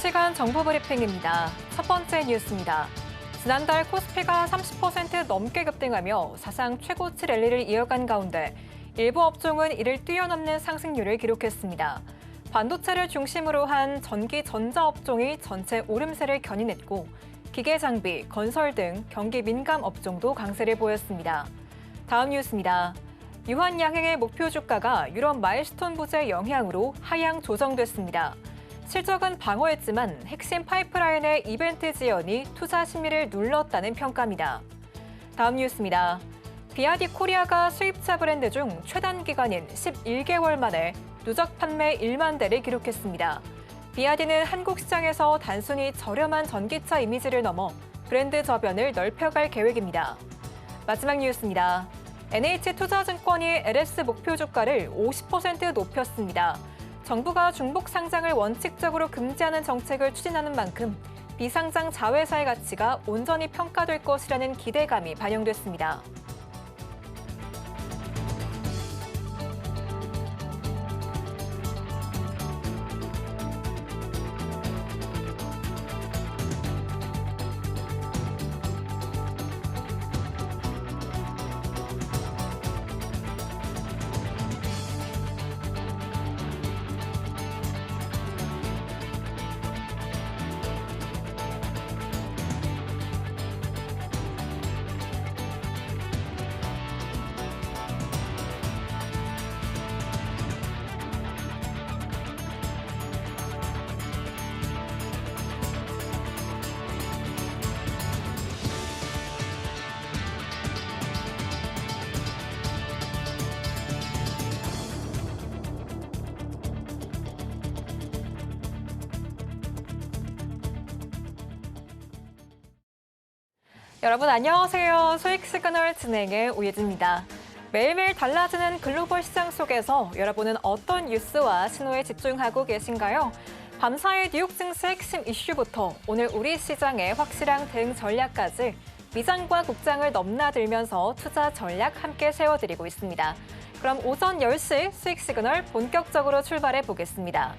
실시간 정보 브리핑입니다. 첫 번째 뉴스입니다. 지난달 코스피가 30% 넘게 급등하며 사상 최고치 랠리를 이어간 가운데 일부 업종은 이를 뛰어넘는 상승률을 기록했습니다. 반도체를 중심으로 한 전기 전자 업종이 전체 오름세를 견인했고 기계 장비, 건설 등 경기 민감 업종도 강세를 보였습니다. 다음 뉴스입니다. 유한 양행의 목표 주가가 유럽 마일스톤 부재 영향으로 하향 조정됐습니다. 실적은 방어했지만 핵심 파이프라인의 이벤트 지연이 투자 심리를 눌렀다는 평가입니다. 다음 뉴스입니다. 비아디 코리아가 수입차 브랜드 중 최단 기간인 11개월 만에 누적 판매 1만 대를 기록했습니다. 비아디는 한국 시장에서 단순히 저렴한 전기차 이미지를 넘어 브랜드 저변을 넓혀갈 계획입니다. 마지막 뉴스입니다. NH투자증권이 LS 목표 주가를 50% 높였습니다. 정부가 중복 상장을 원칙적으로 금지하는 정책을 추진하는 만큼 비상장 자회사의 가치가 온전히 평가될 것이라는 기대감이 반영됐습니다. 여러분 안녕하세요. 수익 시그널 진행의 오예진입니다. 매일매일 달라지는 글로벌 시장 속에서 여러분은 어떤 뉴스와 신호에 집중하고 계신가요? 밤사이 뉴욕 증시 핵심 이슈부터 오늘 우리 시장의 확실한 대응 전략까지 미장과 국장을 넘나들면서 투자 전략 함께 세워드리고 있습니다. 그럼 오전 10시 수익 시그널 본격적으로 출발해 보겠습니다.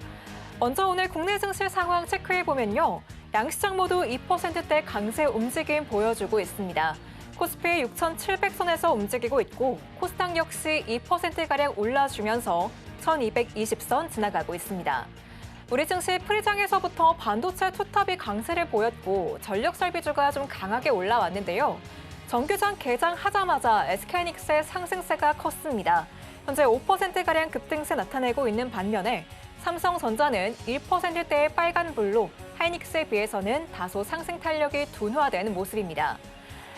먼저 오늘 국내 증시 상황 체크해보면요. 양시장 모두 2%대 강세 움직임 보여주고 있습니다. 코스피 6,700선에서 움직이고 있고 코스닥 역시 2%가량 올라주면서 1,220선 지나가고 있습니다. 우리 증시 프리장에서부터 반도체 투탑이 강세를 보였고 전력 설비주가 좀 강하게 올라왔는데요. 정규장 개장하자마자 SK하이닉스의 상승세가 컸습니다. 현재 5%가량 급등세 나타내고 있는 반면에 삼성전자는 1%대의 빨간불로 하이닉스에 비해서는 다소 상승 탄력이 둔화된 모습입니다.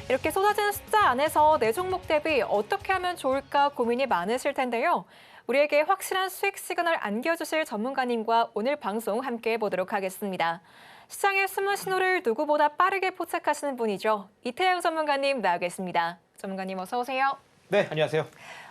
이렇게 쏟아진 숫자 안에서 내 종목 대비 어떻게 하면 좋을까 고민이 많으실 텐데요. 우리에게 확실한 수익 시그널 안겨주실 전문가님과 오늘 방송 함께 해보도록 하겠습니다. 시장의 숨은 신호를 누구보다 빠르게 포착하시는 분이죠. 이태영 전문가님 나와 계십니다. 전문가님 어서 오세요. 네, 안녕하세요.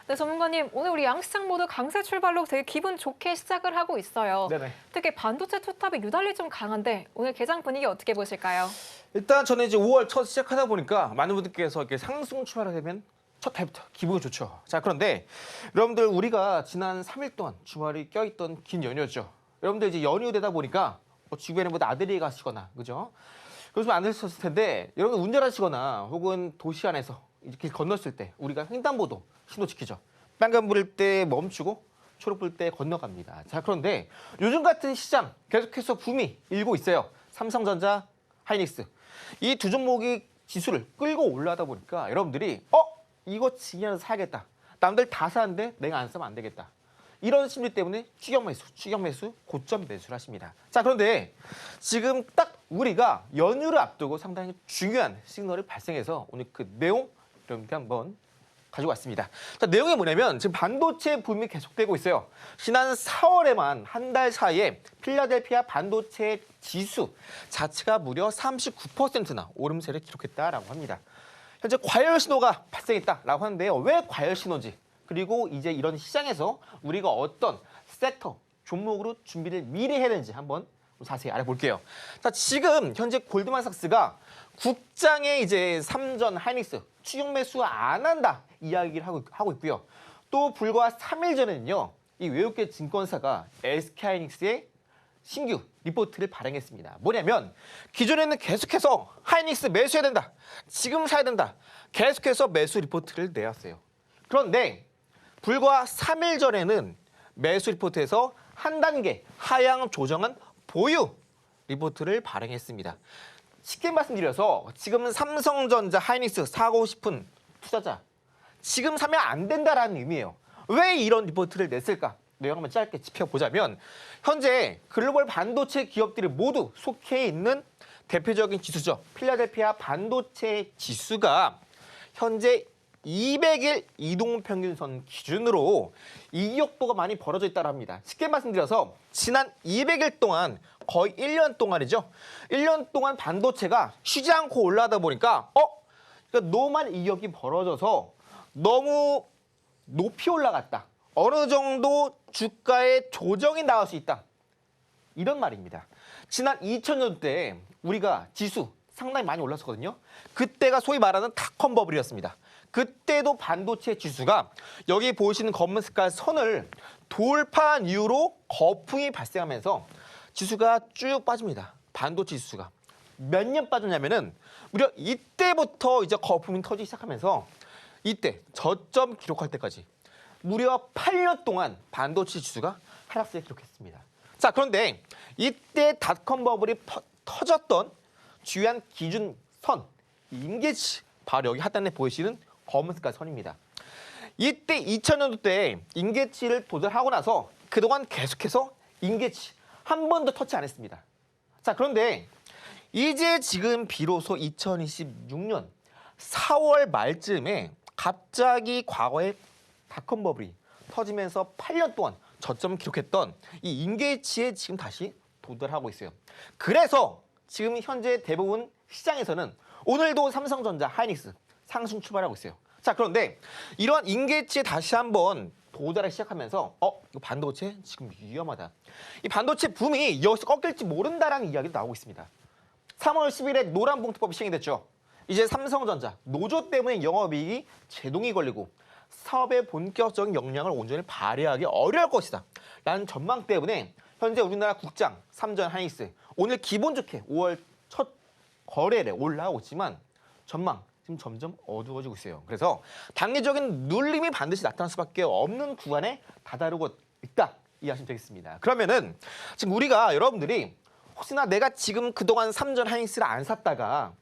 네, 전문가님, 오늘 우리 양시장 모두 강세 출발로 되게 기분 좋게 시작을 하고 있어요. 네네. 특히 반도체 투탑이 유달리 좀 강한데 오늘 개장 분위기 어떻게 보실까요? 일단 저는 이제 5월 첫 시작하다 보니까 많은 분들께서 이렇게 상승 출발하게 첫 달부터 기분이 좋죠. 자, 그런데 여러분들 우리가 지난 3일 동안 주말이 껴있던 긴 연휴였죠. 여러분들 이제 연휴 되다 보니까 주변에 뭐 나들이 가시거나, 그죠? 그래서 안 되셨을 텐데 여러분 운전하시거나 혹은 도시 안에서 이렇게 건넜을 때 우리가 횡단보도 신호 지키죠. 빨간불일 때 멈추고 초록불 때 건너갑니다. 자, 그런데 요즘 같은 시장 계속해서 붐이 일고 있어요. 삼성전자, 하이닉스. 이 두 종목이 지수를 끌고 올라다 보니까 여러분들이 이거 지면서 사야겠다. 남들 다 사는데 내가 안 사면 안 되겠다. 이런 심리 때문에 추격 매수, 고점 매수를 하십니다. 자, 그런데 지금 딱 우리가 연휴를 앞두고 상당히 중요한 시그널이 발생해서 오늘 그 내용 여러분께 한번 가지고 왔습니다. 자, 내용이 뭐냐면 지금 반도체 붐이 계속되고 있어요. 지난 4월에만 한 달 사이에 필라델피아 반도체 지수 자체가 무려 39%나 오름세를 기록했다라고 합니다. 현재 과열 신호가 발생했다라고 하는데요. 왜 과열 신호인지, 그리고 이제 이런 시장에서 우리가 어떤 섹터, 종목으로 준비를 미리 해야 되는지 한번 자세히 알아볼게요. 자, 지금 현재 골드만삭스가 국장의 이제 삼전 하이닉스 추격 매수 안 한다 이야기를 하고 있고요. 또 불과 3일 전에는요. 이 외국계 증권사가 SK하이닉스의 신규 리포트를 발행했습니다. 뭐냐면 기존에는 계속해서 하이닉스 매수해야 된다. 지금 사야 된다. 계속해서 매수 리포트를 내왔어요. 그런데 불과 3일 전에는 매수 리포트에서 한 단계 하향 조정한 보유 리포트를 발행했습니다. 쉽게 말씀드려서 지금은 삼성전자 하이닉스 사고 싶은 투자자 지금 사면 안 된다라는 의미예요. 왜 이런 리포트를 냈을까? 내용 한번 짧게 짚어보자면 현재 글로벌 반도체 기업들이 모두 속해 있는 대표적인 지수죠. 필라델피아 반도체 지수가 현재 200일 이동평균선 기준으로 이격도가 많이 벌어져 있다고 합니다. 쉽게 말씀드려서 지난 200일 동안 거의 1년 동안이죠. 1년 동안 반도체가 쉬지 않고 올라가다 보니까 그러니까 노멀 이격이 벌어져서 너무 높이 올라갔다. 어느 정도 주가의 조정이 나올 수 있다. 이런 말입니다. 지난 2000년대 때 우리가 지수 상당히 많이 올랐었거든요. 그때가 소위 말하는 닷컴 버블이었습니다. 그때도 반도체 지수가 여기 보이시는 검은 색깔 선을 돌파한 이후로 거품이 발생하면서 지수가 쭉 빠집니다. 반도체 지수가. 몇 년 빠졌냐면은 무려 이때부터 이제 거품이 터지기 시작하면서 이때 저점 기록할 때까지 무려 8년 동안 반도체 지수가 하락세를 기록했습니다. 자, 그런데 이때 닷컴 버블이 터졌던 주요한 기준선, 임계치, 바로 여기 하단에 보이시는 검은 색깔 선입니다. 이때 2000년도 때 임계치를 도달하고 나서 그동안 계속해서 임계치 한 번도 터치 안 했습니다. 자, 그런데 이제 지금 비로소 2026년 4월 말쯤에 갑자기 과거에 닷컴 버블이 터지면서 8년 동안 저점을 기록했던 이 임계치에 지금 다시 도달하고 있어요. 그래서 지금 현재 대부분 시장에서는 오늘도 삼성전자, 하이닉스 상승 출발하고 있어요. 자, 그런데 이러한 임계치에 다시 한번 도달하기 시작하면서 이거 반도체 지금 위험하다. 이 반도체 붐이 여기서 꺾일지 모른다라는 이야기도 나오고 있습니다. 3월 10일에 노란봉투법이 시행이 됐죠. 이제 삼성전자 노조 때문에 영업이익이 제동이 걸리고 사업의 본격적인 역량을 온전히 발휘하기 어려울 것이다 라는 전망 때문에 현재 우리나라 국장, 삼전, 하이닉스 오늘 기분 좋게 5월 첫 거래일에 올라오고 있지만 전망 지금 점점 어두워지고 있어요. 그래서 단기적인 눌림이 반드시 나타날 수밖에 없는 구간에 다다르고 있다 이해하시면 되겠습니다. 그러면은 지금 우리가 여러분들이 혹시나 내가 지금 그동안 삼전 하이닉스를 안 샀다가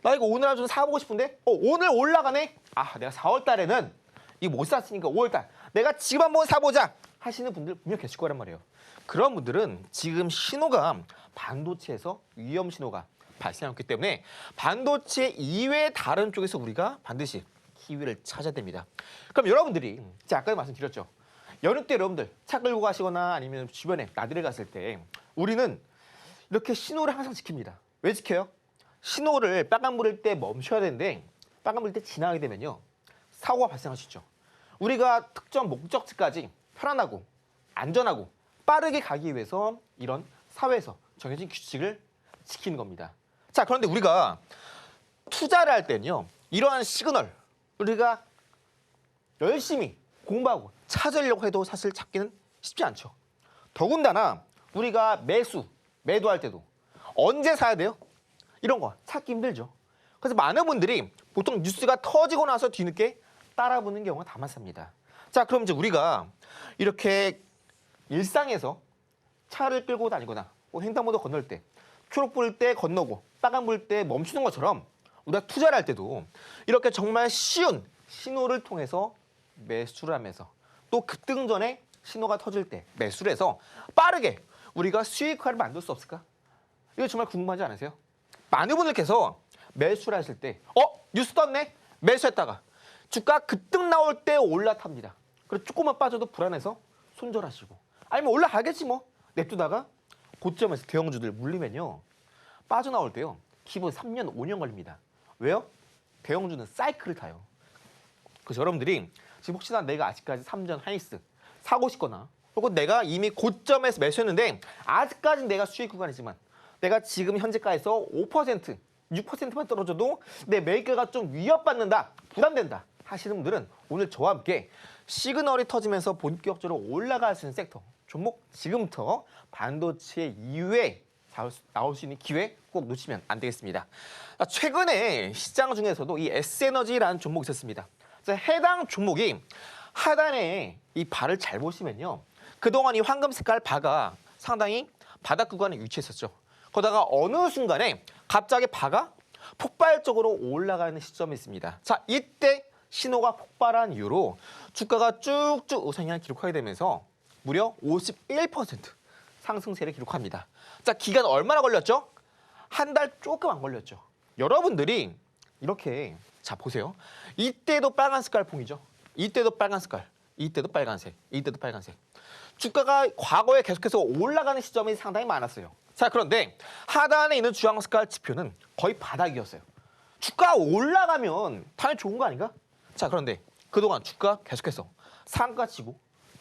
나 이거 오늘 좀 사보고 싶은데 오늘 올라가네. 내가 4월 달에는 이거 못 샀으니까 5월 달 내가 지금 한번 사보자 하시는 분들 분명 계실 거란 말이에요. 그런 분들은 지금 신호가 반도체에서 위험 신호가 발생했기 때문에 반도체 이외의 다른 쪽에서 우리가 반드시 기회를 찾아야 됩니다. 그럼 여러분들이 제가 아까 말씀드렸죠. 연휴 때 여러분들 차 끌고 가시거나 아니면 주변에 나들이 갔을 때 우리는 이렇게 신호를 항상 지킵니다. 왜 지켜요? 신호를 빨간불일 때 멈춰야 되는데 빨간불일 때 지나가게 되면요. 사고가 발생할 수 있죠. 우리가 특정 목적지까지 편안하고 안전하고 빠르게 가기 위해서 이런 사회에서 정해진 규칙을 지키는 겁니다. 자, 그런데 우리가 투자를 할 때는요. 이러한 시그널 우리가 열심히 공부하고 찾으려고 해도 사실 찾기는 쉽지 않죠. 더군다나 우리가 매도할 때도 언제 사야 돼요? 이런 거 찾기 힘들죠. 그래서 많은 분들이 보통 뉴스가 터지고 나서 뒤늦게 따라붙는 경우가 다 많습니다. 자, 그럼 이제 우리가 이렇게 일상에서 차를 끌고 다니거나 횡단보도 건널 때 초록불 때 건너고 빨간불 때 멈추는 것처럼 우리가 투자를 할 때도 이렇게 정말 쉬운 신호를 통해서 매수를 하면서 또 급등 전에 신호가 터질 때 매수를 해서 빠르게 우리가 수익화를 만들 수 없을까? 이거 정말 궁금하지 않으세요? 많은 분들께서 매수를 하실 때 뉴스 떴네? 매수했다가 주가 급등 나올 때 올라탑니다. 그리고 조금만 빠져도 불안해서 손절하시고 아니면 올라가겠지 뭐 냅두다가 고점에서 대형주들 물리면요. 빠져나올 때요. 기본 3년, 5년 걸립니다. 왜요? 대형주는 사이클을 타요. 그래서 여러분들이 지금 혹시나 내가 아직까지 삼전 하이닉스 사고 싶거나 혹은 내가 이미 고점에서 매수했는데 아직까지는 내가 수익 구간이지만 내가 지금 현재가에서 5%, 6%만 떨어져도 내 매입가가 좀 위협받는다, 부담된다 하시는 분들은 오늘 저와 함께 시그널이 터지면서 본격적으로 올라갈 수 있는 섹터 종목 지금부터 반도체 이외에 나올 수 있는 기회 꼭 놓치면 안 되겠습니다. 최근에 시장 중에서도 이 S에너지라는 종목이 있었습니다. 해당 종목이 하단에 이 바를 잘 보시면요. 그동안 이 황금 색깔 바가 상당히 바닥 구간에 위치했었죠. 그러다가 어느 순간에 갑자기 바가 폭발적으로 올라가는 시점이 있습니다. 자, 이때 신호가 폭발한 이후로 주가가 쭉쭉 우상향을 기록하게 되면서 무려 51% 상승세를 기록합니다. 자, 기간 얼마나 걸렸죠? 한 달 조금 안 걸렸죠. 여러분들이 이렇게 자 보세요. 이때도 빨간 색깔 봉이죠. 이때도 빨간 색깔, 이때도 빨간색, 이때도 빨간색. 주가가 과거에 계속해서 올라가는 시점이 상당히 많았어요. 자, 그런데 하단에 있는 주황 색깔 지표는 거의 바닥이었어요. 주가 올라가면 당연히 좋은 거 아닌가? 자, 그런데 그동안 주가 계속해서 상가 치고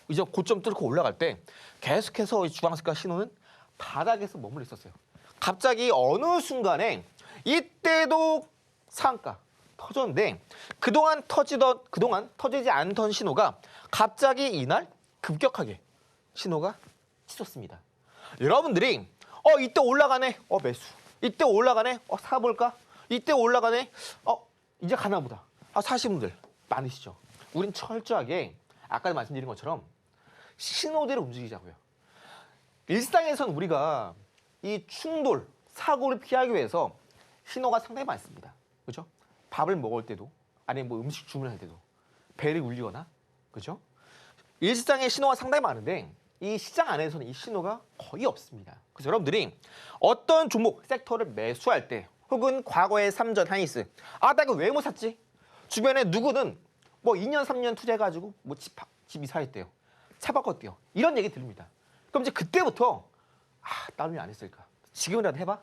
이제 고점 뚫고 올라갈 때 계속해서 이 주황 색깔 신호는 바닥에서 머물러 있었어요. 갑자기 어느 순간에 이때도 상가 터졌는데 그동안 터지지 않던 신호가 갑자기 이날 급격하게 신호가 치솟습니다. 여러분들이 이때 올라가네. 매수. 이때 올라가네. 사볼까? 이때 올라가네. 이제 가나 보다. 사시는 분들 많으시죠. 우린 철저하게 아까 말씀드린 것처럼 신호대로 움직이자고요. 일상에선 우리가 이 충돌, 사고를 피하기 위해서 신호가 상당히 많습니다. 그죠? 밥을 먹을 때도, 아니면 뭐 음식 주문할 때도, 벨이 울리거나, 그죠? 일상에 신호가 상당히 많은데 이 시장 안에서는 이 신호가 거의 없습니다. 그래서 여러분들이 어떤 종목, 섹터를 매수할 때 혹은 과거의 삼전, 하이닉스 나 이거 왜 못 샀지? 주변에 누구는 뭐 2년, 3년 투자해가지고 뭐 집 이사했대요. 차 바꿨대요. 이런 얘기 들립니다. 그럼 이제 그때부터 나는 왜 안 했을까? 지금이라도 해봐?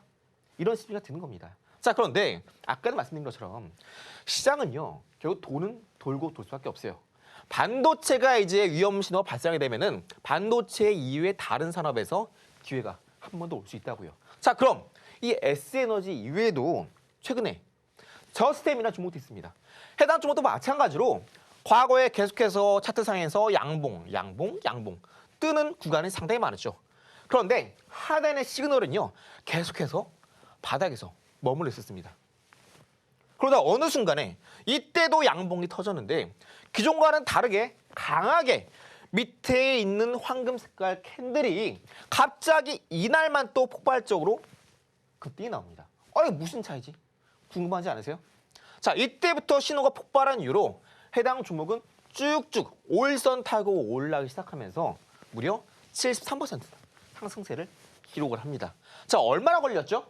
이런 심리가 드는 겁니다. 자, 그런데 아까도 말씀드린 것처럼 시장은요. 결국 돈은 돌고 돌 수밖에 없어요. 반도체가 이제 위험 신호가 발생하게 되면은 반도체 이외의 다른 산업에서 기회가 한 번 더 올 수 있다고요. 자, 그럼 이 S에너지 이외에도 최근에 저스템이라는 종목도 있습니다. 해당 종목도 마찬가지로 과거에 계속해서 차트상에서 양봉 뜨는 구간이 상당히 많았죠. 그런데 하단의 시그널은요. 계속해서 바닥에서 머물러 있었습니다. 그러다 어느 순간에 이때도 양봉이 터졌는데 기존과는 다르게 강하게 밑에 있는 황금 색깔 캔들이 갑자기 이날만 또 폭발적으로 급등이 나옵니다. 이게 무슨 차이지? 궁금하지 않으세요? 자, 이때부터 신호가 폭발한 이후로 해당 종목은 쭉쭉 올선 타고 올라가기 시작하면서 무려 73% 상승세를 기록을 합니다. 자, 얼마나 걸렸죠?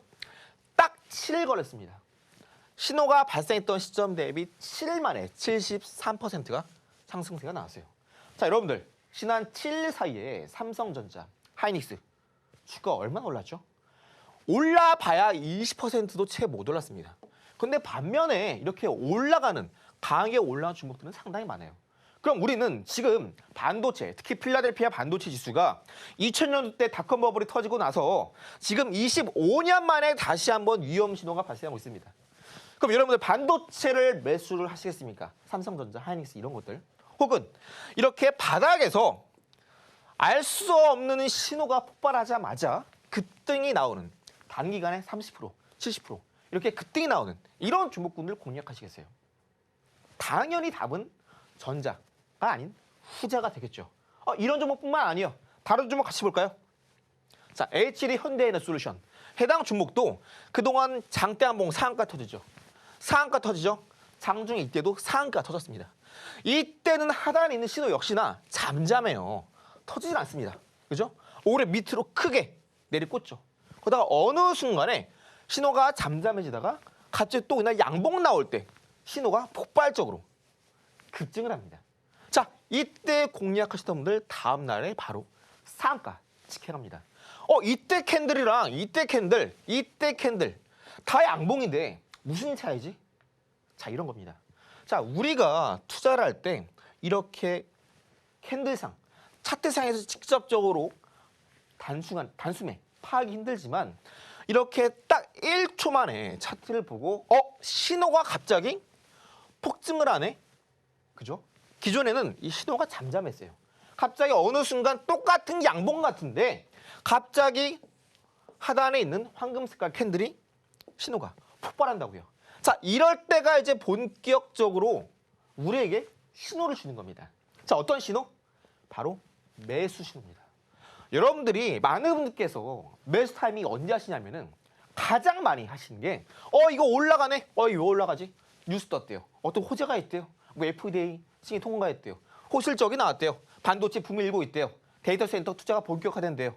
딱 7일 걸렸습니다. 신호가 발생했던 시점 대비 7일 만에 73%가 상승세가 나왔어요. 자, 여러분들 지난 7일 사이에 삼성전자, 하이닉스 주가 얼마나 올랐죠? 올라봐야 20%도 채 못 올랐습니다. 근데 반면에 이렇게 강하게 올라간 종목들은 상당히 많아요. 그럼 우리는 지금 반도체, 특히 필라델피아 반도체 지수가 2000년대 닷컴 버블이 터지고 나서 지금 25년 만에 다시 한번 위험 신호가 발생하고 있습니다. 그럼 여러분들 반도체를 매수를 하시겠습니까? 삼성전자, 하이닉스 이런 것들. 혹은 이렇게 바닥에서 알 수 없는 신호가 폭발하자마자 급등이 나오는 단기간에 30%, 70% 이렇게 급등이 나오는 이런 종목군을 공략하시겠어요? 당연히 답은 전자가 아닌 후자가 되겠죠. 이런 종목뿐만 아니에요. 다른 종목 같이 볼까요? 자, HD 현대에너솔루션. 해당 종목도 그동안 장대한봉 상한가 터지죠. 장중에 이때도 상한가 터졌습니다. 이때는 하단에 있는 신호 역시나 잠잠해요. 터지진 않습니다. 그죠? 오히려 밑으로 크게 내리꽂죠. 그러다가 어느 순간에 신호가 잠잠해지다가 갑자기 또 그날 양봉 나올 때 신호가 폭발적으로 급증을 합니다. 자, 이때 공략하시던 분들 다음 날에 바로 상한가 직행합니다. 이때 캔들이랑 이때 캔들 다 양봉인데 무슨 차이지? 자, 이런 겁니다. 자, 우리가 투자를 할 때 이렇게 캔들상, 차트상에서 직접적으로 단숨에 파악이 힘들지만 이렇게 딱 1초 만에 차트를 보고 신호가 갑자기 폭증을 하네? 그죠? 기존에는 이 신호가 잠잠했어요. 갑자기 어느 순간 똑같은 양봉 같은데 갑자기 하단에 있는 황금 색깔 캔들이 신호가 폭발한다고요. 자, 이럴 때가 이제 본격적으로 우리에게 신호를 주는 겁니다. 자, 어떤 신호? 바로 매수 신호입니다. 여러분들이 많은 분들께서 매수 타이밍이 언제 하시냐면은 가장 많이 하시는 게 이거 올라가네. 이거 올라가지. 뉴스 떴대요. 어떤 호재가 있대요. 뭐 FDA 승인 통과했대요. 호실적이 나왔대요. 반도체 붐이 일고 있대요. 데이터 센터 투자가 본격화된대요.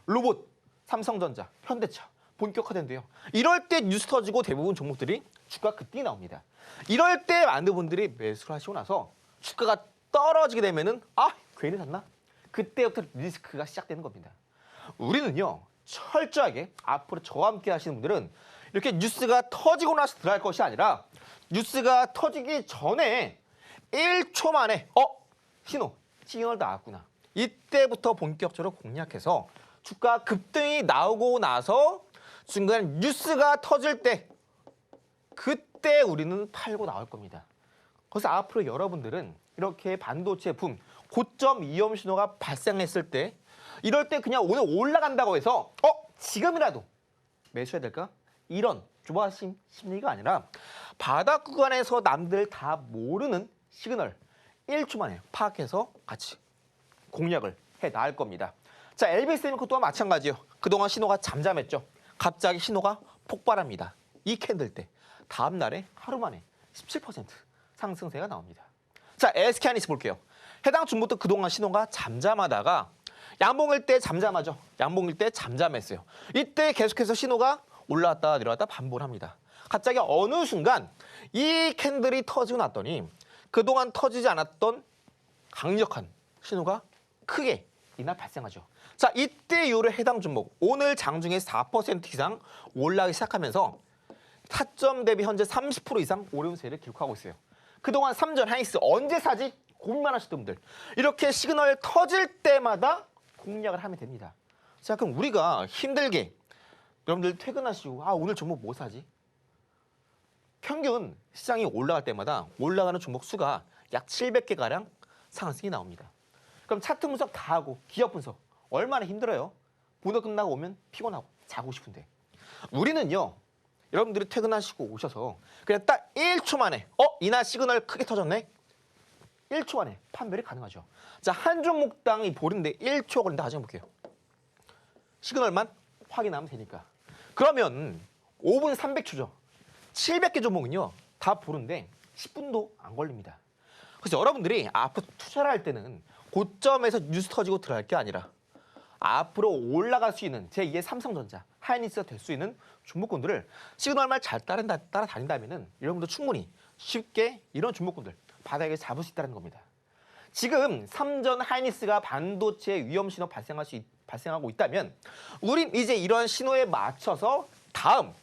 로봇, 삼성전자, 현대차 본격화된대요. 이럴 때 뉴스 터지고 대부분 종목들이 주가 급등이 나옵니다. 이럴 때 많은 분들이 매수를 하시고 나서 주가가 떨어지게 되면은 괜히 샀나? 그때부터 리스크가 시작되는 겁니다. 우리는요 철저하게 앞으로 저와 함께 하시는 분들은 이렇게 뉴스가 터지고 나서 들어갈 것이 아니라 뉴스가 터지기 전에 1초 만에 신호, 시그널 나왔구나. 이때부터 본격적으로 공략해서 주가 급등이 나오고 나서 중간에 뉴스가 터질 때 그때 우리는 팔고 나올 겁니다. 그래서 앞으로 여러분들은 이렇게 반도체 붐, 고점 위험 신호가 발생했을 때 이럴 때 그냥 오늘 올라간다고 해서 지금이라도 매수해야 될까? 이런 조바심 심리가 아니라 바닥 구간에서 남들 다 모르는 시그널 1초 만에 파악해서 같이 공략을 해 나갈 겁니다. 자, LB세미코 또한 마찬가지요. 그동안 신호가 잠잠했죠. 갑자기 신호가 폭발합니다. 이 캔들 때 다음 날에 하루 만에 17% 상승세가 나옵니다. 자, SK하이닉스 볼게요. 해당 종목도 그동안 신호가 잠잠하다가 양봉일 때 잠잠하죠. 양봉일 때 잠잠했어요. 이때 계속해서 신호가 올라왔다 내려왔다 반복을 합니다. 갑자기 어느 순간 이 캔들이 터지고 났더니 그동안 터지지 않았던 강력한 신호가 크게 이날 발생하죠. 자, 이때 이후로 해당 종목 오늘 장중에 4% 이상 올라가기 시작하면서 타점 대비 현재 30% 이상 오름세를 기록하고 있어요. 그동안 삼전 하이닉스 언제 사지? 고민만 하셨던 분들 이렇게 시그널 터질 때마다 공략을 하면 됩니다. 자, 그럼 우리가 힘들게 여러분들 퇴근하시고 오늘 종목 뭐 사지? 평균 시장이 올라갈 때마다 올라가는 종목 수가 약 700개가량 상승이 나옵니다. 그럼 차트 분석 다 하고 기업 분석 얼마나 힘들어요? 본업 끝나고 오면 피곤하고 자고 싶은데 우리는요 여러분들이 퇴근하시고 오셔서 그냥 딱 1초 만에 이날 시그널 크게 터졌네? 1초 만에 판별이 가능하죠. 자, 한 종목당이 보는데 1초 걸린다 하자 볼게요. 시그널만 확인하면 되니까. 그러면 5분 300초죠. 700개 종목은요 다 보는데 10분도 안 걸립니다. 그래서 여러분들이 앞으로 투자를 할 때는 고점에서 뉴스 터지고 들어갈 게 아니라 앞으로 올라갈 수 있는 제2의 삼성전자, 하이닉스가 될 수 있는 종목군들을 시그널만 잘 따라다닌다면은 여러분도 충분히 쉽게 이런 종목군들 바닥에 잡을 수 있다는 겁니다. 지금 삼전 하이닉스가 반도체 위험 신호 발생하고 있다면 우린 이제 이러한 신호에 맞춰서 다음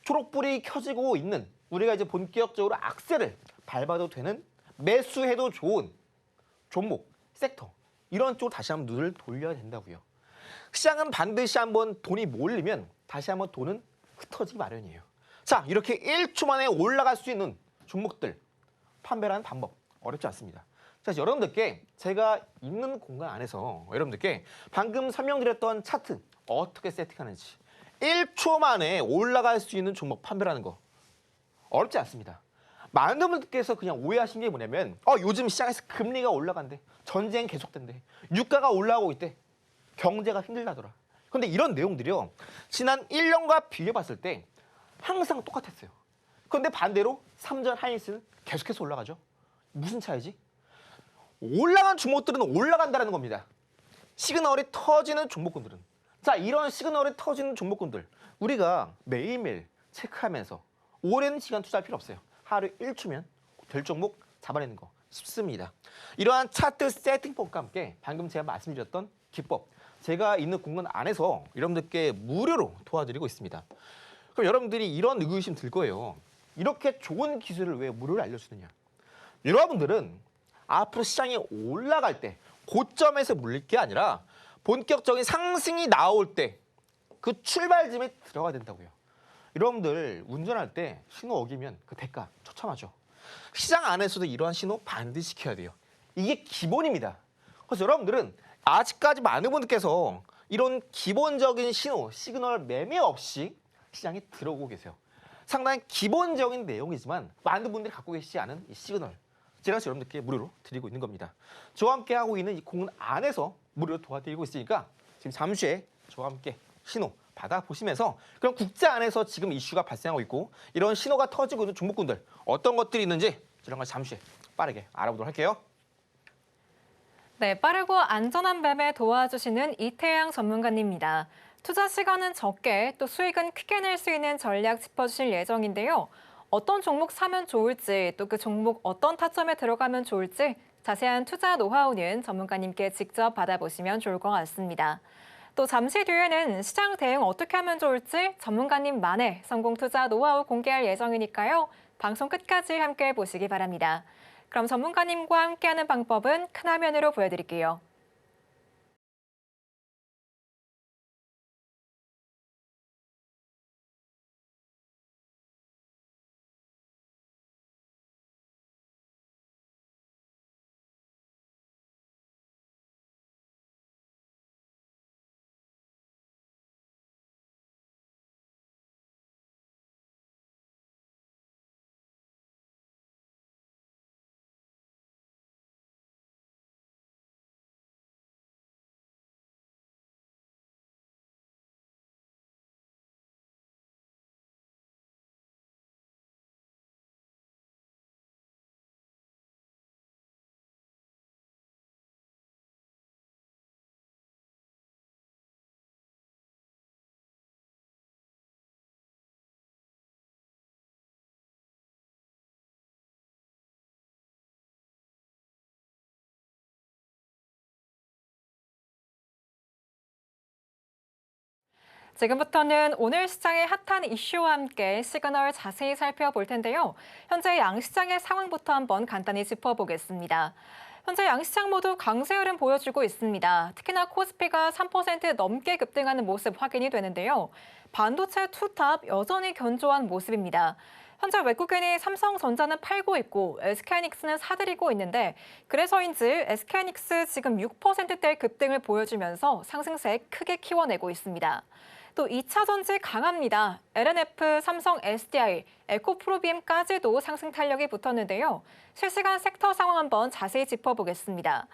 초록불이 켜지고 있는 우리가 이제 본격적으로 악셀을 밟아도 되는 매수해도 좋은 종목, 섹터 이런 쪽으로 다시 한번 눈을 돌려야 된다고요. 시장은 반드시 한번 돈이 몰리면 다시 한번 돈은 흩어지기 마련이에요. 자, 이렇게 1초 만에 올라갈 수 있는 종목들 판별하는 방법 어렵지 않습니다. 자, 여러분들께 제가 있는 공간 안에서 여러분들께 방금 설명드렸던 차트 어떻게 세팅하는지 1초 만에 올라갈 수 있는 종목 판별하는 거 어렵지 않습니다. 많은 분들께서 그냥 오해하신 게 뭐냐면 요즘 시장에서 금리가 올라간대. 전쟁 계속된대. 유가가 올라오고 있대. 경제가 힘들다더라. 그런데 이런 내용들이요. 지난 1년과 비교해봤을 때 항상 똑같았어요. 그런데 반대로 삼전 하이닉스는 계속해서 올라가죠. 무슨 차이지? 올라간 종목들은 올라간다는 겁니다. 시그널이 터지는 종목군들은. 자, 이런 시그널이 터지는 종목군들 우리가 매일매일 체크하면서 오랜 시간 투자할 필요 없어요. 하루 1초면 될 종목 잡아내는 거 쉽습니다. 이러한 차트 세팅법과 함께 방금 제가 말씀드렸던 기법 제가 있는 공간 안에서 여러분들께 무료로 도와드리고 있습니다. 그럼 여러분들이 이런 의구심 들 거예요. 이렇게 좋은 기술을 왜 무료로 알려주느냐. 여러분들은 앞으로 시장이 올라갈 때 고점에서 물릴 게 아니라 본격적인 상승이 나올 때 그 출발점에 들어가야 된다고요. 여러분들 운전할 때 신호 어기면 그 대가 처참하죠. 시장 안에서도 이러한 신호 반드시 지켜야 돼요. 이게 기본입니다. 그래서 여러분들은 아직까지 많은 분들께서 이런 기본적인 신호, 시그널 매매 없이 시장에 들어오고 계세요. 상당히 기본적인 내용이지만 많은 분들이 갖고 계시지 않은 이 시그널, 제가 여러분들께 무료로 드리고 있는 겁니다. 저와 함께 하고 있는 이 공은 안에서 무료로 도와드리고 있으니까 지금 잠시 후에 저와 함께 신호 받아보시면서 그럼 국제 안에서 지금 이슈가 발생하고 있고 이런 신호가 터지고 있는 종목군들 어떤 것들이 있는지 이런 걸 잠시 후에 빠르게 알아보도록 할게요. 네, 빠르고 안전한 매매 도와주시는 이태양 전문가님입니다. 투자 시간은 적게 또 수익은 크게 낼 수 있는 전략 짚어주실 예정인데요. 어떤 종목 사면 좋을지 또 그 종목 어떤 타점에 들어가면 좋을지 자세한 투자 노하우는 전문가님께 직접 받아보시면 좋을 것 같습니다. 또 잠시 뒤에는 시장 대응 어떻게 하면 좋을지 전문가님만의 성공 투자 노하우 공개할 예정이니까요. 방송 끝까지 함께 보시기 바랍니다. 그럼 전문가님과 함께하는 방법은 큰 화면으로 보여드릴게요. 지금부터는 오늘 시장의 핫한 이슈와 함께 시그널 자세히 살펴볼 텐데요. 현재 양시장의 상황부터 한번 간단히 짚어보겠습니다. 현재 양시장 모두 강세 흐름 보여주고 있습니다. 특히나 코스피가 3% 넘게 급등하는 모습 확인이 되는데요. 반도체 투탑 여전히 견조한 모습입니다. 현재 외국인이 삼성전자는 팔고 있고 SK하이닉스는 사들이고 있는데 그래서인지 SK하이닉스 지금 6%대 급등을 보여주면서 상승세 크게 키워내고 있습니다. 또 2차 전지 강합니다. LNF, 삼성 SDI, 에코프로비엠까지도 상승 탄력이 붙었는데요. 실시간 섹터 상황 한번 자세히 짚어보겠습니다.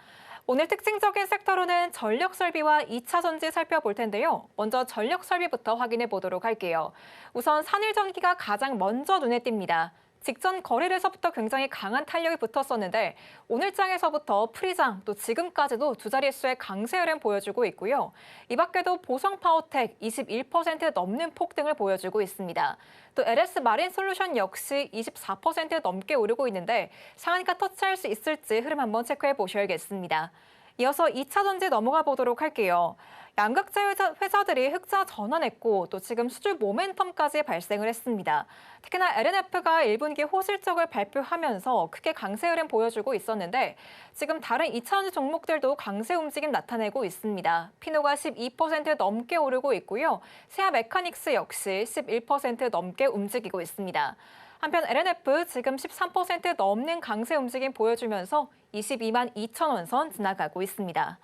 오늘 특징적인 섹터로는 전력 설비와 2차 전지 살펴볼 텐데요. 먼저 전력 설비부터 확인해 보도록 할게요. 우선 산일전기가 가장 먼저 눈에 띕니다. 직전 거래일에서부터 굉장히 강한 탄력이 붙었었는데 오늘 장에서부터 프리장 또 지금까지도 두 자릿수의 강세 흐름 보여주고 있고요. 이 밖에도 보성파워텍 21% 넘는 폭등을 보여주고 있습니다. 또 LS 마린솔루션 역시 24% 넘게 오르고 있는데 상한가 터치할 수 있을지 흐름 한번 체크해 보셔야겠습니다. 이어서 2차 전지 넘어가 보도록 할게요. 양극재 회사들이 흑자 전환했고 또 지금 수주 모멘텀까지 발생을 했습니다. 특히나 LNF가 1분기 호실적을 발표하면서 크게 강세 흐름 보여주고 있었는데 지금 다른 2차 전지 종목들도 강세 움직임 나타내고 있습니다. 피노가 12% 넘게 오르고 있고요. 세아 메카닉스 역시 11% 넘게 움직이고 있습니다. 한편 LNF 지금 13% 넘는 강세 움직임 보여주면서 22만 2천 원 선 지나가고 있습니다.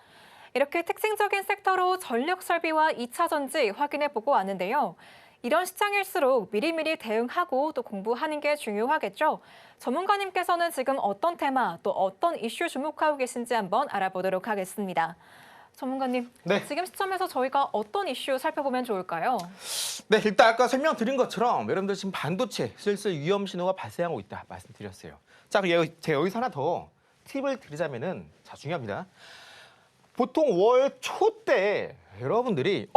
이렇게 특징적인 섹터로 전력 설비와 2차 전지 확인해보고 왔는데요. 이런 시장일수록 미리미리 대응하고 또 공부하는 게 중요하겠죠. 전문가님께서는 지금 어떤 테마 또 어떤 이슈 주목하고 계신지 한번 알아보도록 하겠습니다. 전문가님, 네. 지금 시점에서 저희가 어떤 이슈 살펴보면 좋을까요? 네, 일단 아까 설명드린 것처럼 여러분들 지금 반도체 슬슬 위험 신호가 발생하고 있다 말씀드렸어요. 자, 그리고 제가 여기서 하나 더 팁을 드리자면은 자, 중요합니다. 보통 월 초 때 여러분들이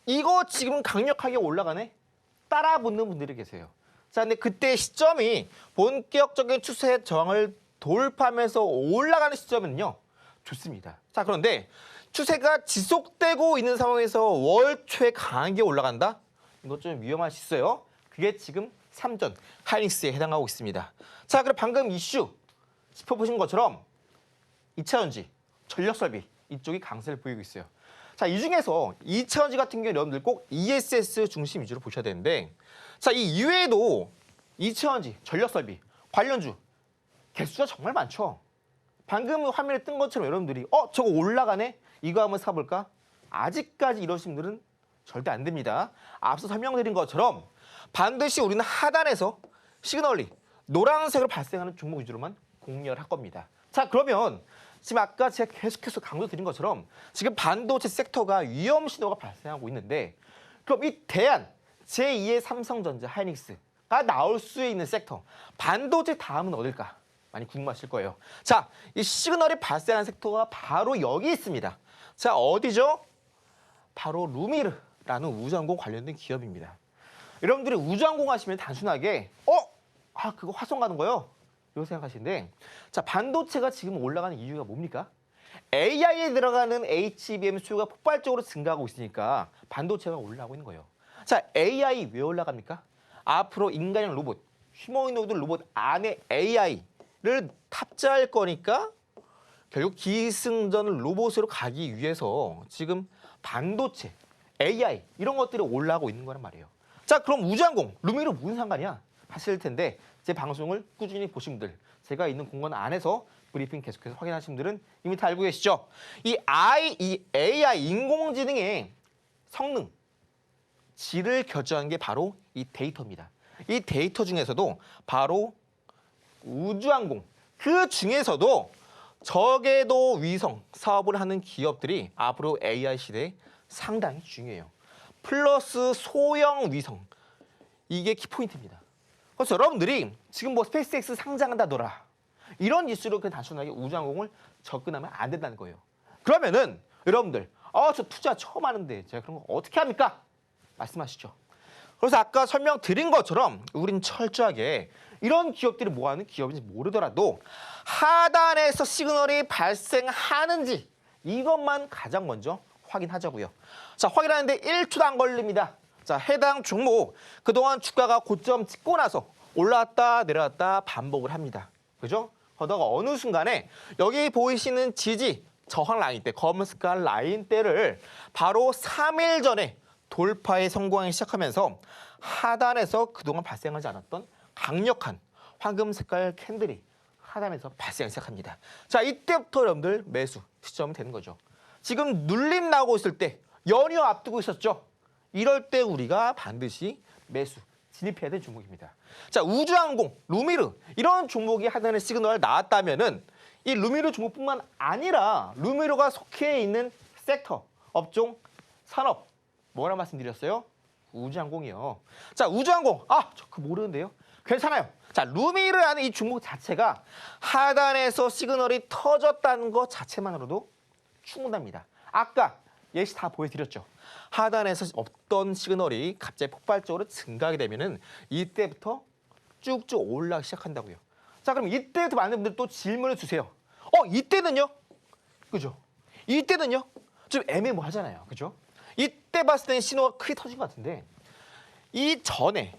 이거 지금 강력하게 올라가네? 따라 붙는 분들이 계세요. 자, 근데 그때 시점이 본격적인 추세 저항을 돌파하면서 올라가는 시점은요. 좋습니다. 자, 그런데 추세가 지속되고 있는 상황에서 월 초에 강하게 올라간다? 이거 좀 위험할 수 있어요. 그게 지금 삼전 하이닉스에 해당하고 있습니다. 자, 그럼 방금 이슈 짚어보신 것처럼 2차 전지, 전력 설비 이쪽이 강세를 보이고 있어요. 자, 이 중에서 2차 전지 같은 경우는 여러분들 꼭 ESS 중심 위주로 보셔야 되는데 자, 이 이외에도 2차 전지, 전력 설비 관련주 개수가 정말 많죠. 방금 화면에 뜬 것처럼 여러분들이 저거 올라가네? 이거 한번 사볼까? 아직까지 이러신 분들은 절대 안 됩니다. 앞서 설명드린 것처럼 반드시 우리는 하단에서 시그널이 노란색으로 발생하는 종목 위주로만 공략을 할 겁니다. 자, 그러면 지금 아까 제가 계속해서 강조드린 것처럼 지금 반도체 섹터가 위험 신호가 발생하고 있는데 그럼 이 대안 제2의 삼성전자, 하이닉스가 나올 수 있는 섹터 반도체 다음은 어딜까? 많이 궁금하실 거예요. 자, 이 시그널이 발생한 섹터가 바로 여기 있습니다. 자, 어디죠? 바로 루미르라는 우주항공 관련된 기업입니다. 여러분들이 우주항공 하시면 단순하게 그거 화성 가는 거요? 이렇게 생각하시는데 자, 반도체가 지금 올라가는 이유가 뭡니까? AI에 들어가는 HBM 수요가 폭발적으로 증가하고 있으니까 반도체가 올라가고 있는 거예요. 자, AI 왜 올라갑니까? 앞으로 인간형 로봇, 휴머노이드 로봇 안에 AI를 탑재할 거니까 결국 기승전 로봇으로 가기 위해서 지금 반도체, AI 이런 것들이 올라가고 있는 거란 말이에요. 자, 그럼 우주항공, 루미로 무슨 상관이야? 하실 텐데 제 방송을 꾸준히 보신 분들, 제가 있는 공간 안에서 브리핑 계속해서 확인하신 분들은 이미 다 알고 계시죠? 이 AI 인공지능의 성능, 질을 결정한 게 바로 이 데이터입니다. 이 데이터 중에서도 바로 우주항공, 그 중에서도 저궤도 위성 사업을 하는 기업들이 앞으로 AI 시대에 상당히 중요해요. 플러스 소형 위성, 이게 키포인트입니다. 그래서 여러분들이 지금 뭐 스페이스X 상장한다더라 이런 이슈로 그냥 단순하게 우주항공을 접근하면 안 된다는 거예요. 그러면은 여러분들 저 투자 처음 하는데 제가 그런 거 어떻게 합니까? 말씀하시죠. 그래서 아까 설명드린 것처럼 우린 철저하게 이런 기업들이 뭐 하는 기업인지 모르더라도 하단에서 시그널이 발생하는지 이것만 가장 먼저 확인하자고요. 자, 확인하는데 1초도 안 걸립니다. 자, 해당 종목 그동안 주가가 고점 찍고 나서 올라왔다 내려왔다 반복을 합니다. 그죠? 그러다가 어느 순간에 여기 보이시는 지지 저항 라인대, 검은 색깔 라인대를 바로 3일 전에 돌파에 성공하기 시작하면서 하단에서 그동안 발생하지 않았던 강력한 황금 색깔 캔들이 하단에서 발생하기 시작합니다. 자, 이때부터 여러분들 매수 시점이 되는 거죠. 지금 눌림 나오고 있을 때 연이어 앞두고 있었죠. 이럴 때 우리가 반드시 매수 진입해야 될 종목입니다. 자, 우주항공, 루미르 이런 종목이 하단에 시그널 나왔다면은 이 루미르 종목뿐만 아니라 루미르가 속해 있는 섹터, 업종, 산업 뭐라 말씀드렸어요? 우주항공이요. 자, 우주항공 저 그거 모르는데요. 괜찮아요. 자, 루미르라는 이 종목 자체가 하단에서 시그널이 터졌다는 것 자체만으로도 충분합니다. 아까 예시 다 보여드렸죠. 하단에서 없던 시그널이 갑자기 폭발적으로 증가하게 되면은 이때부터 쭉쭉 올라가기 시작한다고요. 자, 그럼 이때부터 많은 분들 또 질문을 주세요. 이때는요? 그죠? 이때는요? 좀 애매모호하잖아요. 그죠? 이때 봤을 때는 신호가 크게 터진 것 같은데 이 전에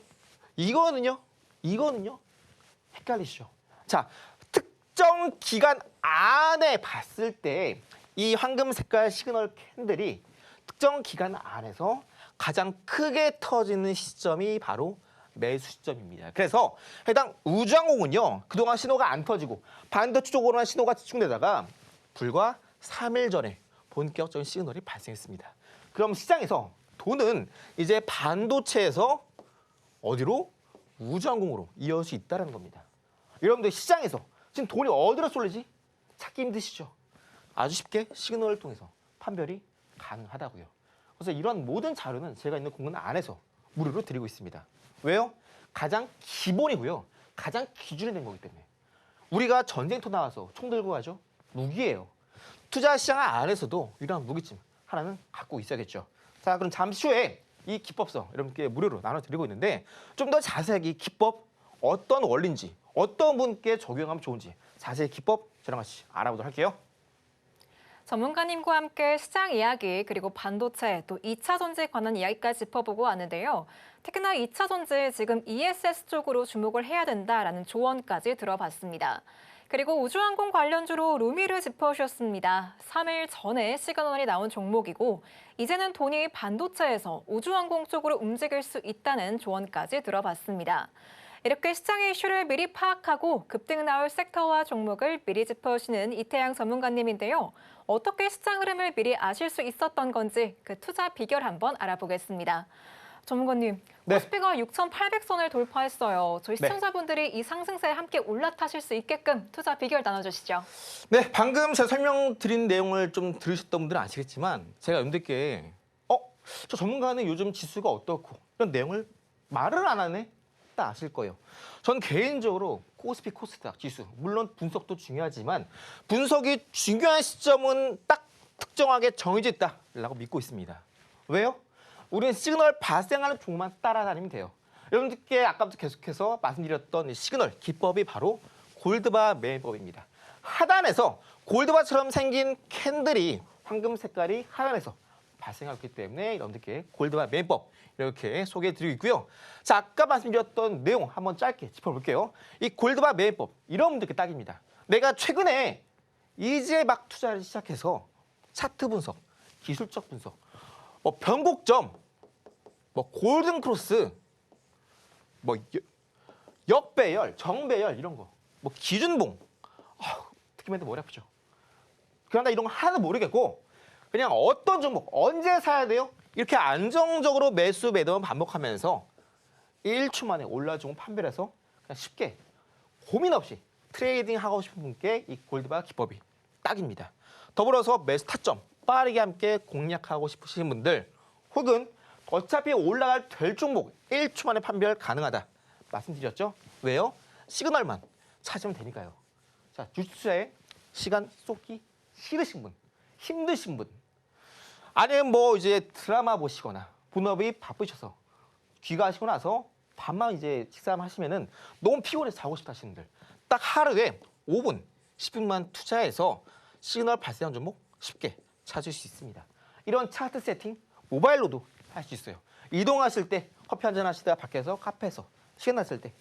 이거는요? 헷갈리시죠? 자, 특정 기간 안에 봤을 때 이 황금 색깔 시그널 캔들이 특정 기간 안에서 가장 크게 터지는 시점이 바로 매수 시점입니다. 그래서 해당 우주항공은요, 그동안 신호가 안 터지고 반도체 쪽으로만 신호가 집중되다가 불과 3일 전에 본격적인 시그널이 발생했습니다. 그럼 시장에서 돈은 이제 반도체에서 어디로? 우주항공으로 이어질 수 있다는 겁니다. 여러분들 시장에서 지금 돈이 어디로 쏠리지? 찾기 힘드시죠? 아주 쉽게 시그널을 통해서 판별이 가능하다고요. 그래서 이런 모든 자료는 제가 있는 공간 안에서 무료로 드리고 있습니다. 왜요? 가장 기본이고요. 가장 기준이 된 거기 때문에. 우리가 전쟁터 나와서 총 들고 가죠? 무기예요. 투자 시장 안에서도 이러한 무기쯤 하나는 갖고 있어야겠죠. 자, 그럼 잠시 후에 이 기법서 여러분께 무료로 나눠드리고 있는데 좀 더 자세하게 이 기법 어떤 원리인지 어떤 분께 적용하면 좋은지 자세히 기법 저랑 같이 알아보도록 할게요. 전문가님과 함께 시장 이야기 그리고 반도체 또 2차 전지에 관한 이야기까지 짚어보고 왔는데요. 특히나 2차 전지 지금 ESS 쪽으로 주목을 해야 된다라는 조언까지 들어봤습니다. 그리고 우주항공 관련주로 루미를 짚어주셨습니다. 3일 전에 시그널이 나온 종목이고 이제는 돈이 반도체에서 우주항공 쪽으로 움직일 수 있다는 조언까지 들어봤습니다. 이렇게 시장의 이슈를 미리 파악하고 급등 나올 섹터와 종목을 미리 짚어주시는 이태양 전문가님인데요. 어떻게 시장 흐름을 미리 아실 수 있었던 건지 그 투자 비결 한번 알아보겠습니다. 전문가님, 네. 코스피가 6,800선을 돌파했어요. 저희 시청자분들이 이 상승세에 함께 올라타실 수 있게끔 투자 비결 나눠주시죠. 네, 방금 제가 설명드린 내용을 좀 들으셨던 분들은 아시겠지만 제가 여러분들께 저 전문가는 요즘 지수가 어떻고 이런 내용을 말을 안 하네? 딱 아실 거예요. 전 개인적으로 코스피 코스닥 지수, 물론 분석도 중요하지만 분석이 중요한 시점은 딱 특정하게 정해져 있다라고 믿고 있습니다. 왜요? 우리는 시그널 발생하는 종만 따라다니면 돼요. 여러분들께 아까부터 계속해서 말씀드렸던 이 시그널 기법이 바로 골드바 매매법입니다. 하단에서 골드바처럼 생긴 캔들이 황금 색깔이 하단에서 발생하기 때문에 여러분들께 골드바 매매법 이렇게 소개해드리고 있고요. 자, 아까 말씀드렸던 내용 한번 짧게 짚어볼게요. 이 골드바 매매법 이런 분들께 딱입니다. 내가 최근에 이제 막 투자를 시작해서 차트 분석, 기술적 분석, 변곡점, 골든 크로스, 역배열, 정배열 이런 거, 기준봉, 듣기만 해도 머리 아프죠. 그런데 이런 거 하나도 모르겠고 그냥 어떤 종목 언제 사야 돼요? 이렇게 안정적으로 매수 매도만 반복하면서 1초 만에 올라온 종목 판별해서 그냥 쉽게 고민 없이 트레이딩 하고 싶은 분께 이 골드바 기법이 딱입니다. 더불어서 매수 타점 빠르게 함께 공략하고 싶으신 분들 혹은 어차피 올라갈 될 종목 1초 만에 판별 가능하다 말씀드렸죠? 왜요? 시그널만 찾으면 되니까요. 자, 주투자에 시간 쏟기 싫으신 분, 힘드신 분, 아니면 이제 드라마 보시거나 본업이 바쁘셔서 귀가하시고 나서 밤만 이제 식사만 하시면은 너무 피곤해서 자고 싶다 하시는 분들 딱 하루에 5분, 10분만 투자해서 시그널 발생한 종목 쉽게 찾을 수 있습니다. 이런 차트 세팅 모바일로도 할 수 있어요. 이동하실 때 커피 한잔 하시다가 밖에서 카페에서 시간 났을 때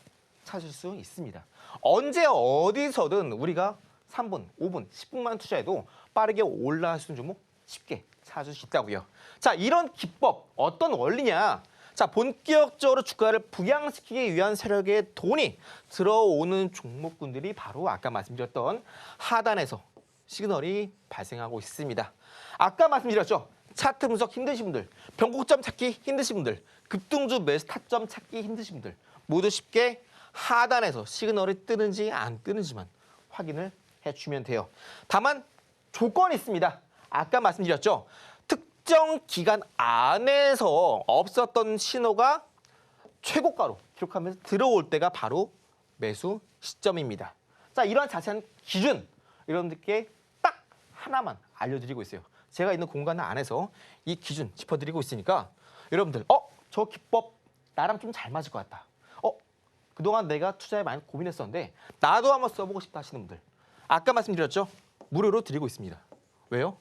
찾을 수 있습니다. 언제 어디서든 우리가 3분, 5분, 10분만 투자해도 빠르게 올라갈 수 있는 종목 쉽게 찾을 수 있다고요. 자, 이런 기법 어떤 원리냐? 자, 본격적으로 주가를 부양시키기 위한 세력의 돈이 들어오는 종목군들이 바로 아까 말씀드렸던 하단에서 시그널이 발생하고 있습니다. 아까 말씀드렸죠. 차트 분석 힘드신 분들, 변곡점 찾기 힘드신 분들, 급등주 매수 타점 찾기 힘드신 분들 모두 쉽게 하단에서 시그널이 뜨는지 안 뜨는지만 확인을 해주면 돼요. 다만 조건이 있습니다. 아까 말씀드렸죠. 특정 기간 안에서 없었던 신호가 최고가로 기록하면서 들어올 때가 바로 매수 시점입니다. 자, 이런 자세한 기준 여러분들께 딱 하나만 알려드리고 있어요. 제가 있는 공간 안에서 이 기준 짚어드리고 있으니까 여러분들 저 기법 나랑 좀 잘 맞을 것 같다. 그동안 내가 투자에 많이 고민했었는데 나도 한번 써보고 싶다 하시는 분들 아까 말씀드렸죠? 무료로 드리고 있습니다. 왜요?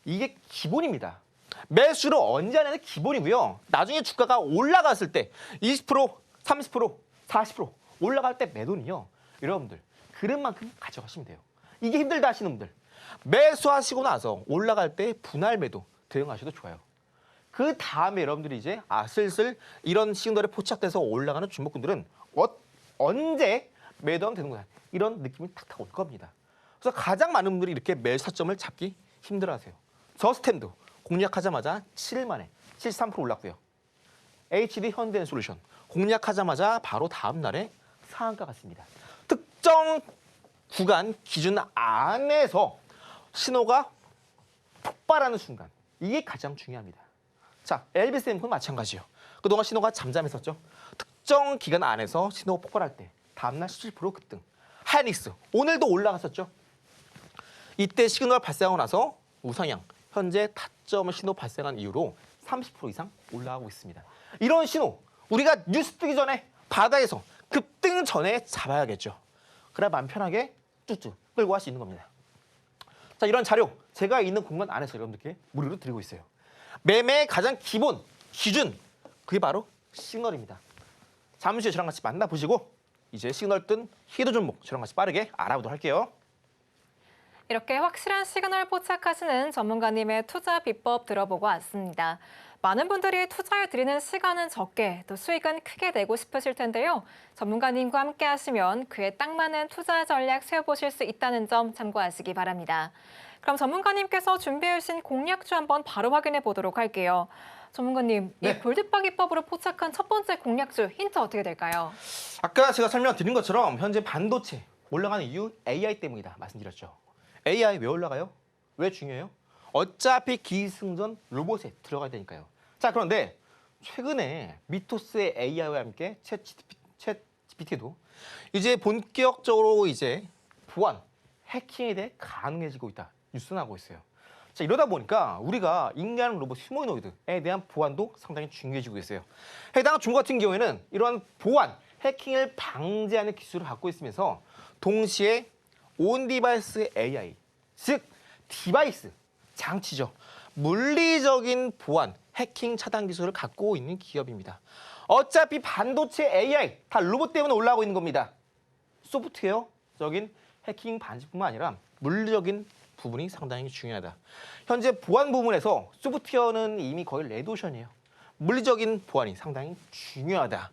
이게 기본입니다. 매수를 언제 하냐는 기본이고요. 나중에 주가가 올라갔을 때 20%, 30%, 40% 올라갈 때 매도는요. 여러분들 그릇만큼 가져가시면 돼요. 이게 힘들다 하시는 분들 매수하시고 나서 올라갈 때 분할 매도 대응하셔도 좋아요. 그 다음에 여러분들이 이제 슬슬 이런 시그널에 포착돼서 올라가는 종목군들은 언제 매도하면 되는 거야. 이런 느낌이 탁탁 올 겁니다. 그래서 가장 많은 분들이 이렇게 매수 타점을 잡기 힘들어하세요. 저스탠드 공략하자마자 7일 만에 73% 올랐고요. HD 현대인솔루션 공략하자마자 바로 다음 날에 상한가 같습니다. 특정 구간 기준 안에서 신호가 폭발하는 순간 이게 가장 중요합니다. 자, LB쌤도 마찬가지요. 그동안 신호가 잠잠했었죠. 특정 기간 안에서 신호 폭발할 때 다음날 17% 급등. 하이닉스 오늘도 올라갔었죠. 이때 시그널 발생하고 나서 우상향 현재 타점 신호 발생한 이후로 30% 이상 올라가고 있습니다. 이런 신호 우리가 뉴스 뜨기 전에 바닥에서 급등 전에 잡아야겠죠. 그래야 마음 편하게 쭉쭉 끌고 갈 수 있는 겁니다. 자, 이런 자료 제가 있는 공간 안에서 여러분들께 무료로 드리고 있어요. 매매의 가장 기본 기준 그게 바로 시그널입니다. 잠시 후에 저랑 같이 만나보시고 이제 시그널 뜬 히든 종목 저랑 같이 빠르게 알아보도록 할게요. 이렇게 확실한 시그널 포착하시는 전문가님의 투자 비법 들어보고 왔습니다. 많은 분들이 투자에 들이는 시간은 적게 또 수익은 크게 내고 싶으실 텐데요. 전문가님과 함께 하시면 그에 딱 맞는 투자 전략 세워보실 수 있다는 점 참고하시기 바랍니다. 그럼 전문가님께서 준비해 주신 공략주 한번 바로 확인해 보도록 할게요. 전문가님, 이 네. 골드박이법으로 포착한 첫 번째 공략주 힌트 어떻게 될까요? 아까 제가 설명드린 것처럼 현재 반도체 올라가는 이유 AI 때문이다 말씀드렸죠. AI 왜 올라가요? 왜 중요해요? 어차피 기승전 로봇에 들어가야 되니까요. 자, 그런데 최근에 미토스의 AI와 함께 챗 GPT도 이제 본격적으로 이제 보안, 해킹에 대해 가능해지고 있다. 뉴스 나오고 있어요. 자, 이러다 보니까 우리가 인간 로봇 휴머노이드에 대한 보안도 상당히 중요해지고 있어요. 해당 중국 같은 경우에는 이러한 보안, 해킹을 방지하는 기술을 갖고 있으면서 동시에 온 디바이스 AI, 즉 디바이스, 장치죠. 물리적인 보안, 해킹 차단 기술을 갖고 있는 기업입니다. 어차피 반도체 AI 다 로봇 때문에 올라오고 있는 겁니다. 소프트웨어적인 해킹 반지뿐만 아니라 물리적인 부분이 상당히 중요하다. 현재 보안 부분에서 소프트웨어는 이미 거의 레드오션이에요. 물리적인 보안이 상당히 중요하다.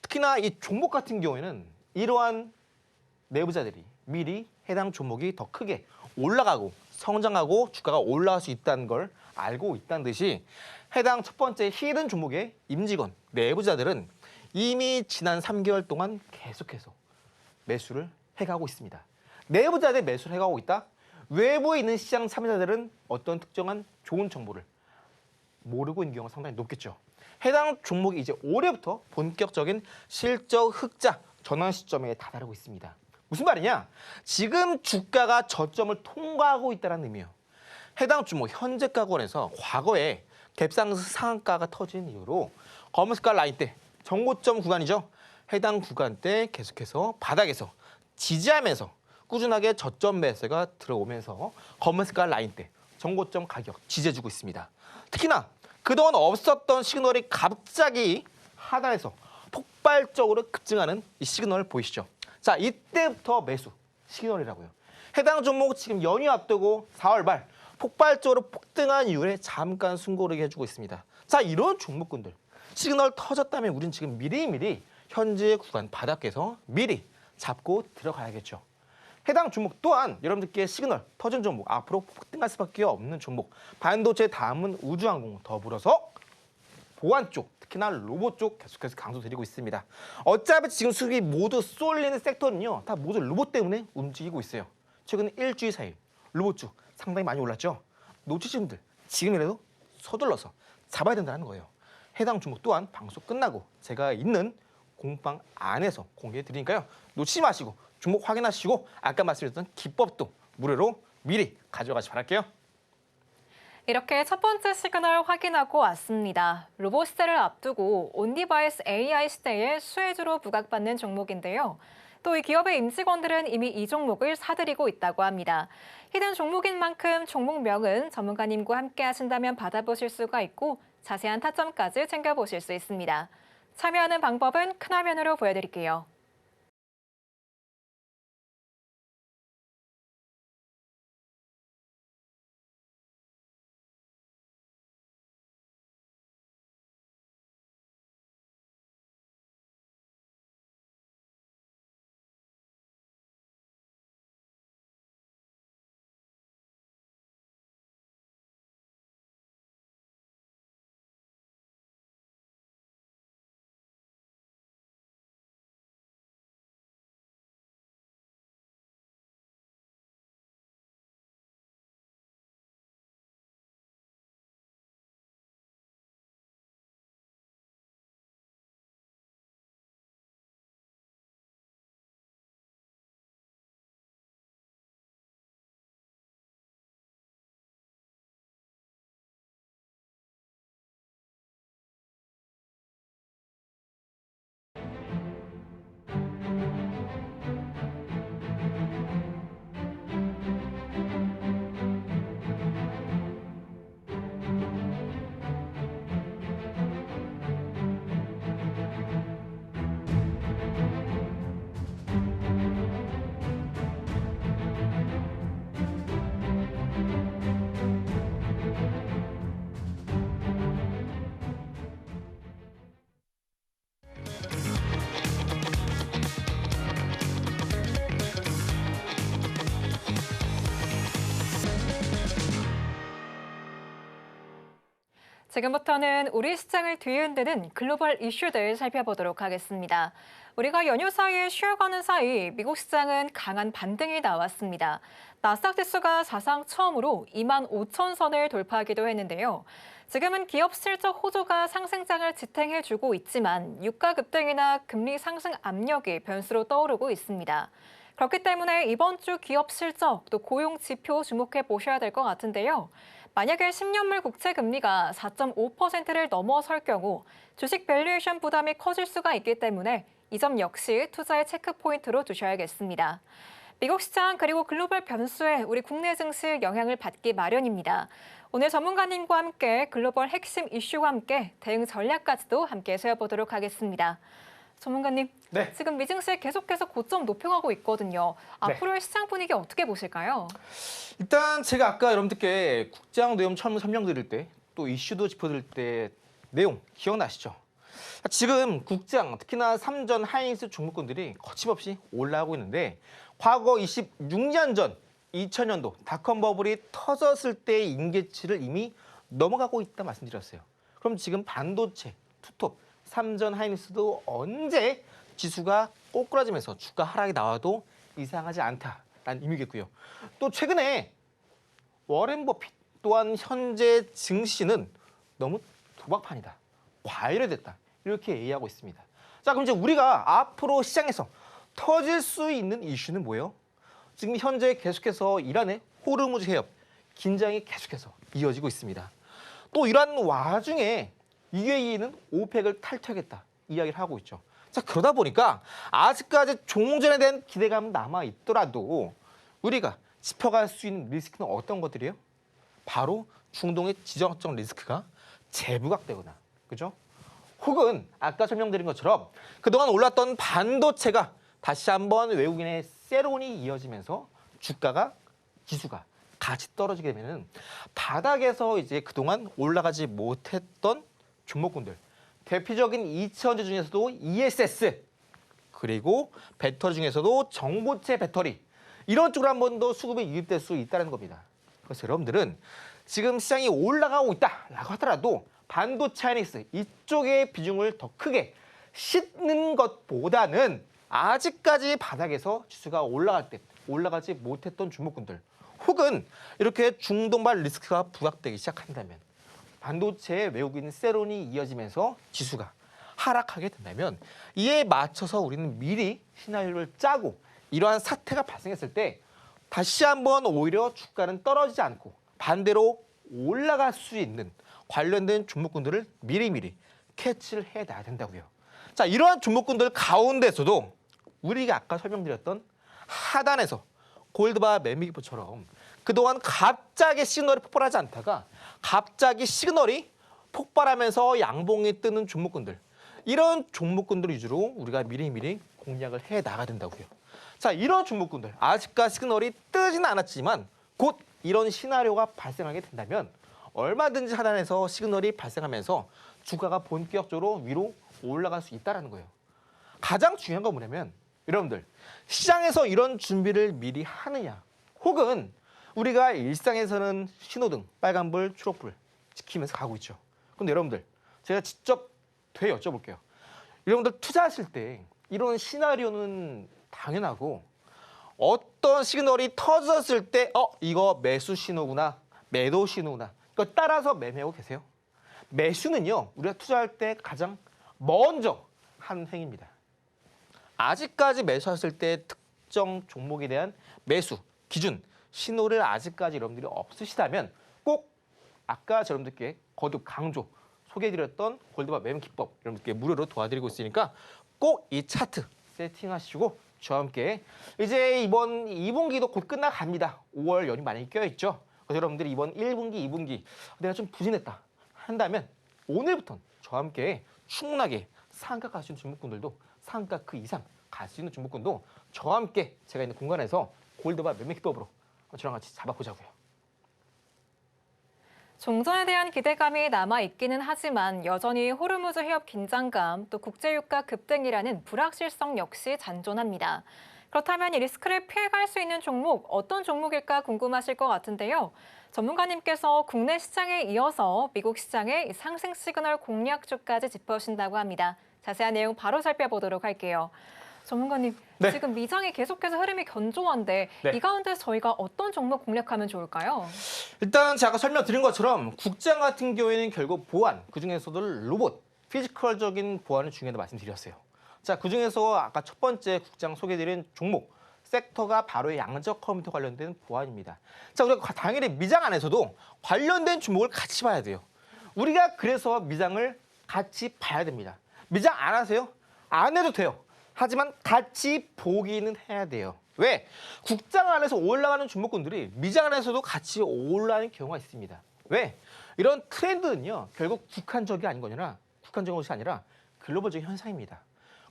특히나 이 종목 같은 경우에는 이러한 내부자들이 미리 해당 종목이 더 크게 올라가고 성장하고 주가가 올라갈 수 있다는 걸 알고 있다는 듯이 해당 첫 번째 히든 종목의 임직원, 내부자들은 이미 지난 3개월 동안 계속해서 매수를 해가고 있습니다. 내부자들 매수를 해가고 있다? 외부에 있는 시장 참여자들은 어떤 특정한 좋은 정보를 모르고 있는 경우가 상당히 높겠죠. 해당 종목이 이제 올해부터 본격적인 실적 흑자 전환 시점에 다다르고 있습니다. 무슨 말이냐? 지금 주가가 저점을 통과하고 있다는 의미예요. 해당 종목 현재 가권에서 과거에 갭상승 상한가가 터진 이후로 검은 색깔 라인대 정고점 구간이죠. 해당 구간대 계속해서 바닥에서 지지하면서 꾸준하게 저점 매수가 들어오면서 검은 색깔 라인대 정고점 가격 지지해주고 있습니다. 특히나 그동안 없었던 시그널이 갑자기 하단에서 폭발적으로 급증하는 이 시그널을 보이시죠? 자, 이때부터 매수 시그널이라고요. 해당 종목 지금 연휴 앞두고 4월 말 폭발적으로 폭등한 이후에 잠깐 숨고르게 해주고 있습니다. 자, 이런 종목군들 시그널 터졌다면 우린 지금 미리미리 현재 구간 바닥에서 미리 잡고 들어가야겠죠. 해당 종목 또한 여러분들께 시그널 터진 종목, 앞으로 폭등할 수밖에 없는 종목, 반도체 다음은 우주항공, 더불어서 보안 쪽, 특히나 로봇 쪽 계속해서 강조드리고 있습니다. 어차피 지금 수익이 모두 쏠리는 섹터는요, 다 모두 로봇 때문에 움직이고 있어요. 최근 일주일 사이 로봇주 상당히 많이 올랐죠. 놓치신 분들 지금이라도 서둘러서 잡아야 된다는 거예요. 해당 종목 또한 방송 끝나고 제가 있는 공방 안에서 공개해 드리니까요. 놓치지 마시고 종목 확인하시고 아까 말씀드렸던 기법도 무료로 미리 가져가시 바랄게요. 이렇게 첫 번째 시그널 확인하고 왔습니다. 로봇 시대를 앞두고 온디바이스 AI 시대에 수혜주로 부각받는 종목인데요. 또 이 기업의 임직원들은 이미 이 종목을 사들이고 있다고 합니다. 히든 종목인 만큼 종목명은 전문가님과 함께 하신다면 받아보실 수가 있고 자세한 타점까지 챙겨보실 수 있습니다. 참여하는 방법은 큰 화면으로 보여드릴게요. 지금부터는 우리 시장을 뒤흔드는 글로벌 이슈들 살펴보도록 하겠습니다. 우리가 연휴 사이에 쉬어가는 사이 미국 시장은 강한 반등이 나왔습니다. 나스닥 지수가 사상 처음으로 2만 5천 선을 돌파하기도 했는데요. 지금은 기업 실적 호조가 상승장을 지탱해주고 있지만 유가 급등이나 금리 상승 압력이 변수로 떠오르고 있습니다. 그렇기 때문에 이번 주 기업 실적 또 고용 지표 주목해 보셔야 될 것 같은데요. 만약에 10년물 국채 금리가 4.5%를 넘어설 경우 주식 밸류에이션 부담이 커질 수가 있기 때문에 이 점 역시 투자의 체크 포인트로 두셔야겠습니다. 미국 시장 그리고 글로벌 변수에 우리 국내 증시 영향을 받기 마련입니다. 오늘 전문가님과 함께 글로벌 핵심 이슈와 함께 대응 전략까지도 함께 세워보도록 하겠습니다. 전문가님, 네. 지금 미증시 계속해서 고점 높여가고 있거든요. 앞으로의 시장 분위기 어떻게 보실까요? 일단 제가 아까 여러분들께 국장 내용 처음 설명드릴 때 또 이슈도 짚어드릴 때 내용 기억나시죠? 지금 국장, 특히나 삼전 하이닉스 종목군들이 거침없이 올라가고 있는데 과거 26년 전 2000년도 닷컴 버블이 터졌을 때의 임계치를 이미 넘어가고 있다 말씀드렸어요. 그럼 지금 반도체, 투톱, 삼전 하이닉스도 언제 지수가 꼬꾸라지면서 주가 하락이 나와도 이상하지 않다라는 의미겠고요. 또 최근에 워렌 버핏 또한 현재 증시는 너무 도박판이다, 과열됐다 이렇게 얘기하고 있습니다. 자, 그럼 이제 우리가 앞으로 시장에서 터질 수 있는 이슈는 뭐예요? 지금 현재 계속해서 이란의 호르무즈 해협 긴장이 계속해서 이어지고 있습니다. 또 이러한 와중에 UAE는 오펙을 탈퇴하겠다 이야기를 하고 있죠. 자, 그러다 보니까 아직까지 종전에 대한 기대감은 남아 있더라도 우리가 짚어갈 수 있는 리스크는 어떤 것들이에요? 바로 중동의 지정학적 리스크가 재부각되거나, 그죠? 혹은 아까 설명드린 것처럼 그동안 올랐던 반도체가 다시 한번 외국인의 세론이 이어지면서 주가가, 지수가 같이 떨어지게 되면은 바닥에서 이제 그동안 올라가지 못했던 종목군들, 대표적인 2차전지 중에서도 ESS, 그리고 배터리 중에서도 정보체 배터리, 이런 쪽으로 한 번 더 수급이 유입될 수 있다는 겁니다. 그래서 여러분들은 지금 시장이 올라가고 있다라고 하더라도 반도체 하이닉스 이쪽의 비중을 더 크게 싣는 것보다는 아직까지 바닥에서 지수가 올라갈 때 올라가지 못했던 종목군들, 혹은 이렇게 중동발 리스크가 부각되기 시작한다면, 반도체의 외국인 세론이 이어지면서 지수가 하락하게 된다면 이에 맞춰서 우리는 미리 시나리오를 짜고 이러한 사태가 발생했을 때 다시 한번 오히려 주가는 떨어지지 않고 반대로 올라갈 수 있는 관련된 종목군들을 미리미리 캐치를 해놔야 된다고요. 자, 이러한 종목군들 가운데서도 우리가 아까 설명드렸던 하단에서 골드바 매미기포처럼 그동안 갑자기 시그널이 폭발하지 않다가 갑자기 시그널이 폭발하면서 양봉이 뜨는 종목군들, 이런 종목군들 위주로 우리가 미리미리 공략을 해 나가야 된다고요. 자, 이런 종목군들 아직까지 시그널이 뜨지는 않았지만 곧 이런 시나리오가 발생하게 된다면 얼마든지 하단에서 시그널이 발생하면서 주가가 본격적으로 위로 올라갈 수 있다는 거예요. 가장 중요한 건 뭐냐면 여러분들, 시장에서 이런 준비를 미리 하느냐, 혹은 우리가 일상에서는 신호등, 빨간불, 초록불 지키면서 가고 있죠. 그런데 여러분들, 제가 직접 여쭤볼게요. 여러분들 투자하실 때 이런 시나리오는 당연하고 어떤 시그널이 터졌을 때 이거 매수 신호구나, 매도 신호구나, 그거 따라서 매매하고 계세요? 매수는요, 우리가 투자할 때 가장 먼저 하는 행위입니다. 아직까지 매수했을 때 특정 종목에 대한 매수 기준 신호를 아직까지 여러분들이 없으시다면 꼭 아까 여러분들께 거듭 강조 소개해드렸던 골드바 매매 기법 여러분들께 무료로 도와드리고 있으니까 꼭 이 차트 세팅하시고 저와 함께, 이제 이번 2분기도 곧 끝나갑니다. 5월 연휴 많이 껴있죠. 그래서 여러분들이 이번 1분기, 2분기 내가 좀 부진했다 한다면 오늘부터는 저와 함께 충분하게 상가 갈 수 있는 종목군들도, 상가 그 이상 갈 수 있는 종목군도 저와 함께 제가 있는 공간에서 골드바 매매 기법으로 저랑 같이 잡아보자고요. 종전에 대한 기대감이 남아있기는 하지만 여전히 호르무즈 해협 긴장감, 또 국제유가 급등이라는 불확실성 역시 잔존합니다. 그렇다면 이 리스크를 피해갈 수 있는 종목, 어떤 종목일까 궁금하실 것 같은데요. 전문가님께서 국내 시장에 이어서 미국 시장의 상승 시그널 공략주까지 짚어주신다고 합니다. 자세한 내용 바로 살펴보도록 할게요. 전문가님, 네. 지금 미장이 계속해서 흐름이 견조한데 네. 이 가운데서 저희가 어떤 종목 공략하면 좋을까요? 일단 제가 아까 설명드린 것처럼 국장 같은 경우에는 결국 보안, 그중에서도 로봇, 피지컬적인 보안이 중요하다고 말씀드렸어요. 자, 그중에서 아까 첫 번째 국장 소개드린 종목, 섹터가 바로 양적 컴퓨터 관련된 보안입니다. 자, 우리가 당연히 미장 안에서도 관련된 종목을 같이 봐야 돼요. 우리가 그래서 미장을 같이 봐야 됩니다. 미장 안 하세요? 안 해도 돼요. 하지만 같이 보기는 해야 돼요. 왜? 국장 안에서 올라가는 종목군들이 미장 안에서도 같이 올라가는 경우가 있습니다. 왜? 이런 트렌드는요, 결국 국한적인 것이 아니라 글로벌적인 현상입니다.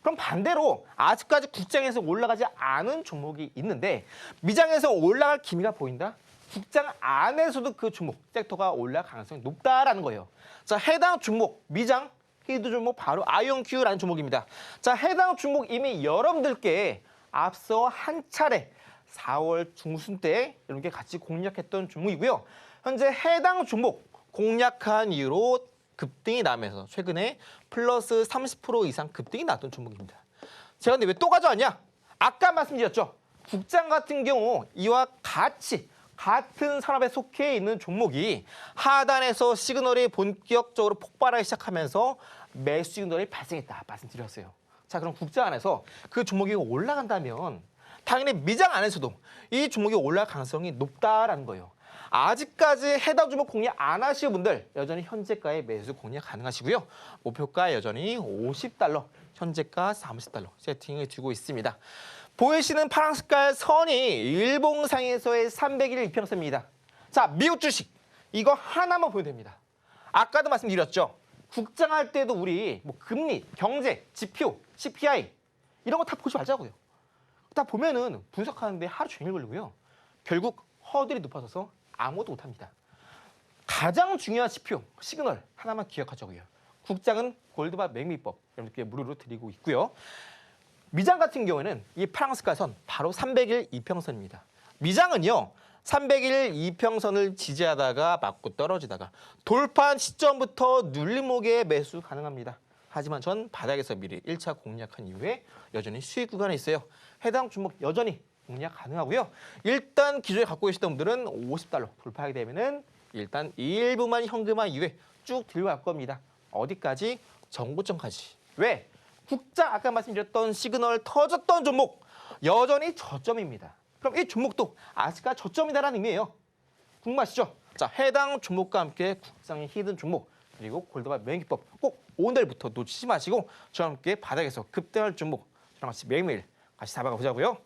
그럼 반대로 아직까지 국장에서 올라가지 않은 종목이 있는데 미장에서 올라갈 기미가 보인다? 국장 안에서도 그 종목, 섹터가 올라갈 가능성이 높다라는 거예요. 자, 해당 종목, 미장, 히드 종목 바로 아이온큐라는 종목입니다. 자, 해당 종목 이미 여러분들께 앞서 한 차례 4월 중순 때 이렇게 같이 공략했던 종목이고요. 현재 해당 종목 공략한 이후로 급등이 나면서 최근에 플러스 30% 이상 급등이 났던 종목입니다. 제가 근데 왜 또 가져왔냐? 아까 말씀드렸죠. 국장 같은 경우 이와 같은 산업에 속해 있는 종목이 하단에서 시그널이 본격적으로 폭발하기 시작하면서 매수 시그널이 발생했다 말씀드렸어요. 자, 그럼 국장 안에서 그 종목이 올라간다면 당연히 미장 안에서도 이 종목이 올라갈 가능성이 높다라는 거예요. 아직까지 해당 종목 공략 안 하시는 분들 여전히 현재가의 매수 공략 가능하시고요. 목표가 여전히 $50, 현재가 $30 세팅을 두고 있습니다. 보이시는 파란 색깔 선이 일봉상에서의 300일 이평선입니다. 자, 미국 주식 이거 하나만 보면 됩니다. 아까도 말씀드렸죠. 국장할 때도 우리 금리, 경제, 지표, CPI 이런 거 다 보지 말자고요. 다 보면은 분석하는데 하루 종일 걸리고요. 결국 허들이 높아져서 아무것도 못합니다. 가장 중요한 지표, 시그널 하나만 기억하자고요. 국장은 골드바 맥미법 여러분께 무료로 드리고 있고요. 미장 같은 경우에는 이 파란 색깔 선 바로 300일 이평선입니다. 미장은요. 300일 이평선을 지지하다가 맞고 떨어지다가 돌파한 시점부터 눌림목에 매수 가능합니다. 하지만 전 바닥에서 미리 1차 공략한 이후에 여전히 수익 구간에 있어요. 해당 종목 여전히 공략 가능하고요. 일단 기존에 갖고 계시던 분들은 $50 돌파하게 되면은 일단 일부만 현금화 이후에 쭉 들고 갈 겁니다. 어디까지? 정고점까지. 왜? 국장 아까 말씀드렸던 시그널 터졌던 종목 여전히 저점입니다. 그럼 이 종목도 아직까지 저점이다라는 의미예요. 궁금하시죠? 자, 해당 종목과 함께 국장의 히든 종목 그리고 골드바 매기법 꼭 오늘부터 놓치지 마시고 저와 함께 바닥에서 급등할 종목 저랑 같이 매일매일 같이 잡아가 보자고요.